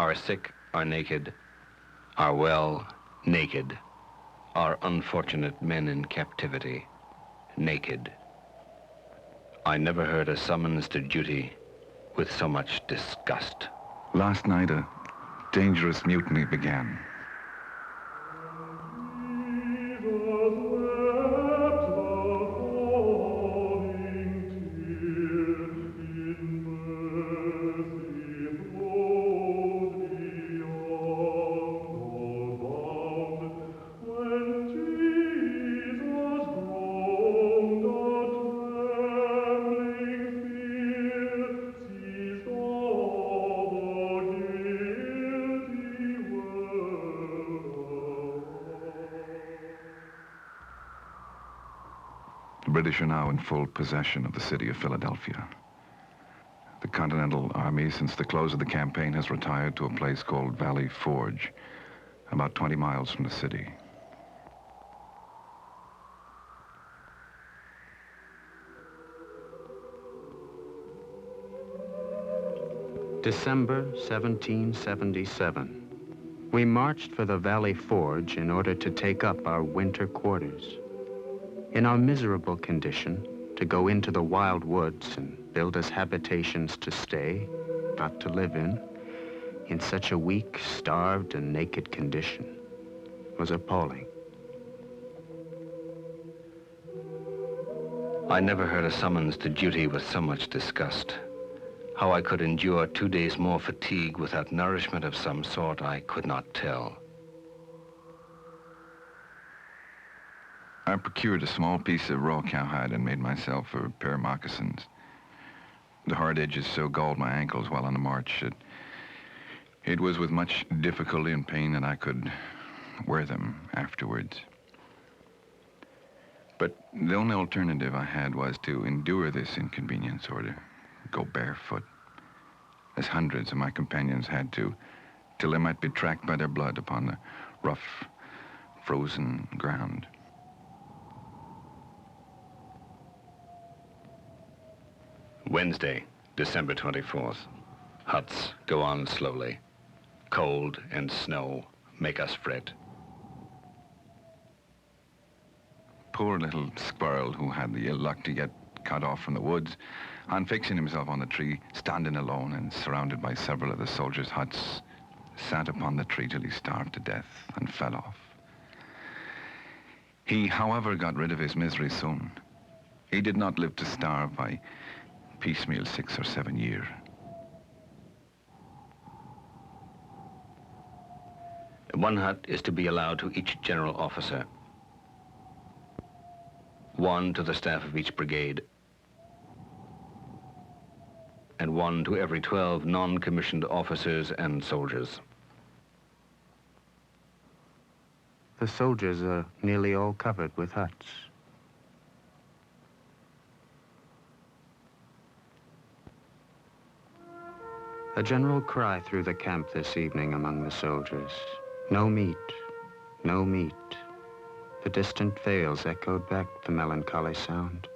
Our sick are naked, our well naked, our unfortunate men in captivity naked. I never heard a summons to duty with so much disgust. Last night, a dangerous mutiny began. The British are now in full possession of the city of Philadelphia. The Continental Army, since the close of the campaign, has retired to a place called Valley Forge, about 20 miles from the city. December 1777. We marched for the Valley Forge in order to take up our winter quarters. In our miserable condition, to go into the wild woods and build us habitations to stay, not to live in such a weak, starved, and naked condition, was appalling. I never heard a summons to duty with so much disgust. How I could endure 2 days more fatigue without nourishment of some sort, I could not tell. I procured a small piece of raw cowhide and made myself a pair of moccasins. The hard edges so galled my ankles while on the march that it was with much difficulty and pain that I could wear them afterwards. But the only alternative I had was to endure this inconvenience or to go barefoot, as hundreds of my companions had to, till they might be tracked by their blood upon the rough, frozen ground. Wednesday, December 24th. Huts go on slowly. Cold and snow make us fret. Poor little squirrel who had the ill luck to get cut off from the woods, on fixing himself on the tree, standing alone and surrounded by several of the soldiers' huts, sat upon the tree till he starved to death and fell off. He, however, got rid of his misery soon. He did not live to starve by piecemeal 6 or 7 years. One hut is to be allowed to each general officer. One to the staff of each brigade. And one to every 12 non-commissioned officers and soldiers. The soldiers are nearly all covered with huts. A general cry through the camp this evening among the soldiers. No meat, no meat. The distant vales echoed back the melancholy sound.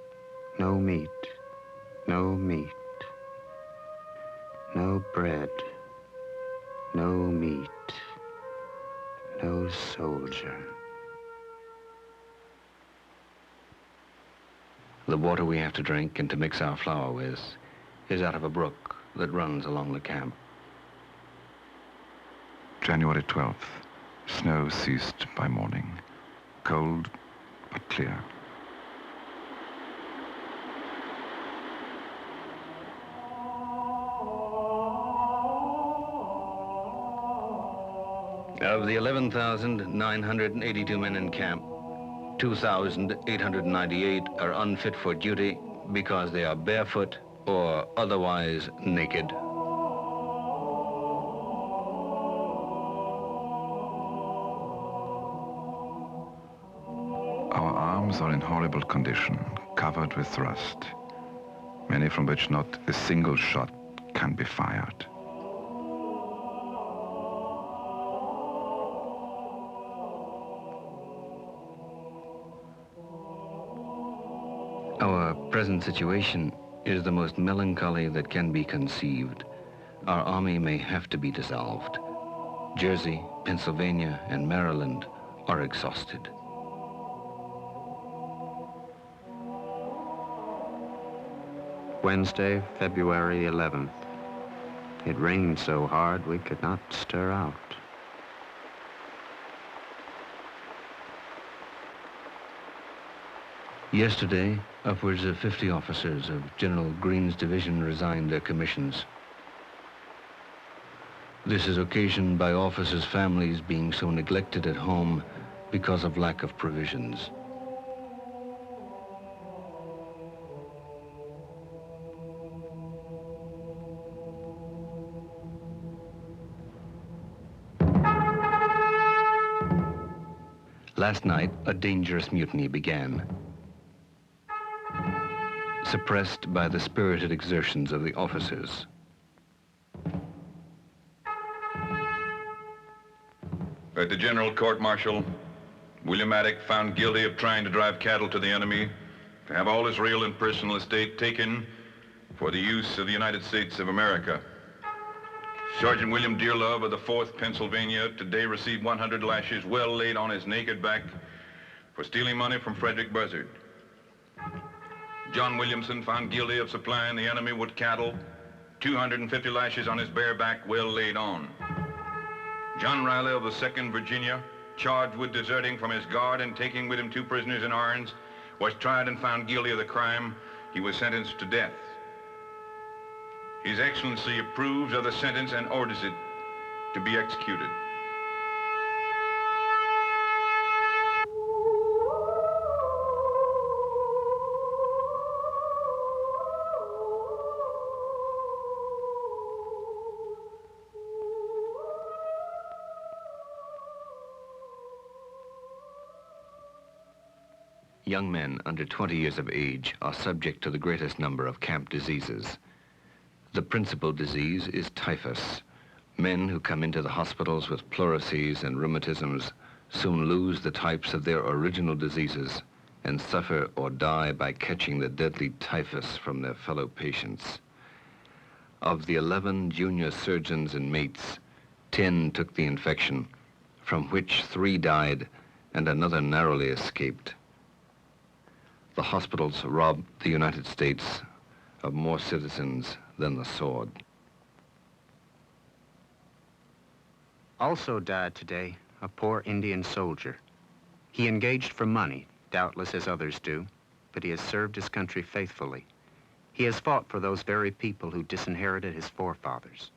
No meat, no meat. No bread, no meat, no soldier. The water we have to drink and to mix our flour with is out of a brook that runs along the camp. January 12th. Snow ceased by morning. Cold, but clear. Of the 11,982 men in camp, 2,898 are unfit for duty because they are barefoot or otherwise naked. Our arms are in horrible condition, covered with rust, many from which not a single shot can be fired. Our present situation is the most melancholy that can be conceived. our army may have to be dissolved. Jersey, Pennsylvania, and Maryland are exhausted. Wednesday, February 11th. It rained so hard we could not stir out. Yesterday, upwards of 50 officers of General Greene's division resigned their commissions. This is occasioned by officers' families being so neglected at home because of lack of provisions. Last night, a dangerous mutiny began, suppressed by the spirited exertions of the officers. At the General Court-Martial, William Maddock found guilty of trying to drive cattle to the enemy, to have all his real and personal estate taken for the use of the United States of America. Sergeant William Dearlove of the 4th Pennsylvania today received 100 lashes well laid on his naked back for stealing money from Frederick Buzzard. John Williamson found guilty of supplying the enemy with cattle, 250 lashes on his bare back well laid on. John Riley of the 2nd Virginia, charged with deserting from his guard and taking with him 2 prisoners in irons, was tried and found guilty of the crime. He was sentenced to death. His Excellency approves of the sentence and orders it to be executed. Young men under 20 years of age are subject to the greatest number of camp diseases. The principal disease is typhus. Men who come into the hospitals with pleurisy and rheumatisms soon lose the types of their original diseases and suffer or die by catching the deadly typhus from their fellow patients. Of the 11 junior surgeons and mates, 10 took the infection, from which 3 died and another narrowly escaped. The hospitals robbed the United States of more citizens than the sword. Also died today a poor Indian soldier. He engaged for money, doubtless as others do, but he has served his country faithfully. He has fought for those very people who disinherited his forefathers.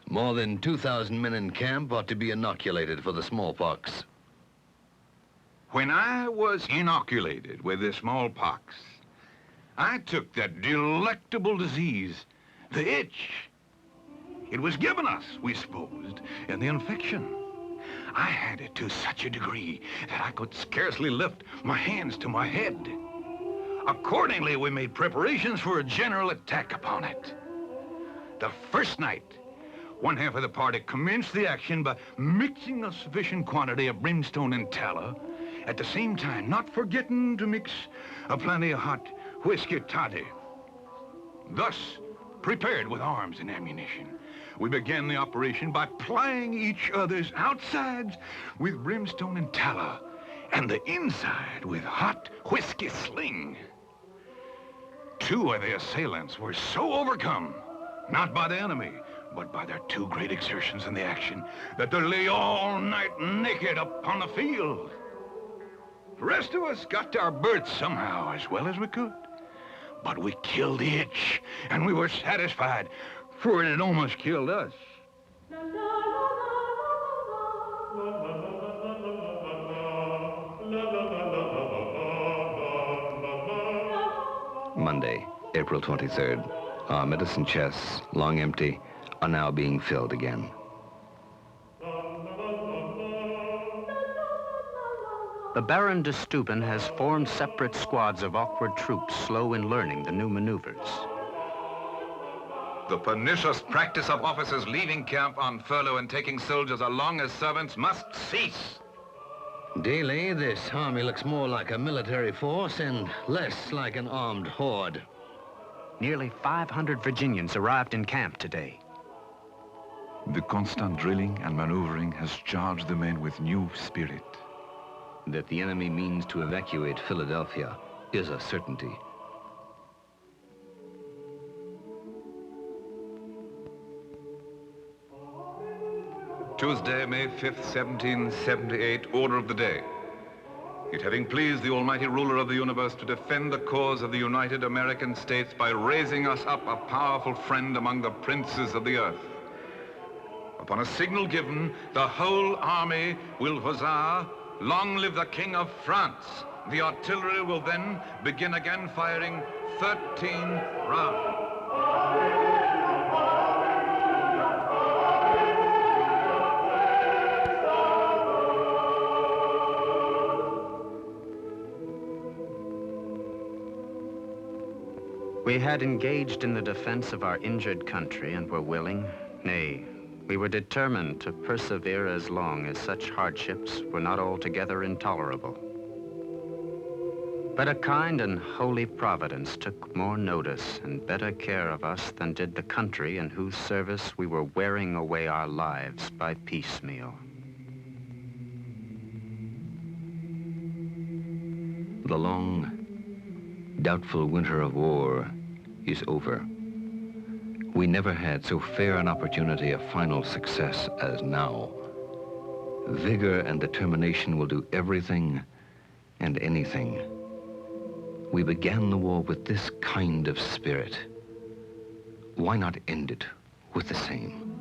More than 2,000 men in camp ought to be inoculated for the smallpox. When I was inoculated with the smallpox, I took that delectable disease, the itch. It was given us, we supposed, in the infection. I had it to such a degree that I could scarcely lift my hands to my head. Accordingly, we made preparations for a general attack upon it. The first night, one half of the party commenced the action by mixing a sufficient quantity of brimstone and tallow, at the same time not forgetting to mix a plenty of hot whiskey toddy. Thus, prepared with arms and ammunition, we began the operation by plying each other's outsides with brimstone and tallow, and the inside with hot whiskey sling. 2 of the assailants were so overcome, not by the enemy, but by their 2 great exertions in the action, that they lay all night naked upon the field. The rest of us got to our berths somehow, as well as we could. But we killed the itch, and we were satisfied, for it had almost killed us. Monday, April 23rd. Our medicine chests, long empty, are now being filled again. The Baron de Steuben has formed separate squads of awkward troops slow in learning the new maneuvers. The pernicious practice of officers leaving camp on furlough and taking soldiers along as servants must cease. Daily, this army looks more like a military force and less like an armed horde. Nearly 500 Virginians arrived in camp today. The constant drilling and maneuvering has charged the men with new spirit. That the enemy means to evacuate Philadelphia is a certainty. Tuesday, May 5th, 1778, order of the day. It having pleased the almighty ruler of the universe to defend the cause of the United American States by raising us up a powerful friend among the princes of the earth. Upon a signal given, the whole army will huzzah, "Long live the King of France." The artillery will then begin again firing 13 rounds. We had engaged in the defense of our injured country and were willing, nay, we were determined to persevere as long as such hardships were not altogether intolerable. But a kind and holy providence took more notice and better care of us than did the country in whose service we were wearing away our lives by piecemeal. The long, doubtful winter of war is over. We never had so fair an opportunity of final success as now. Vigor and determination will do everything and anything. We began the war with this kind of spirit. Why not end it with the same?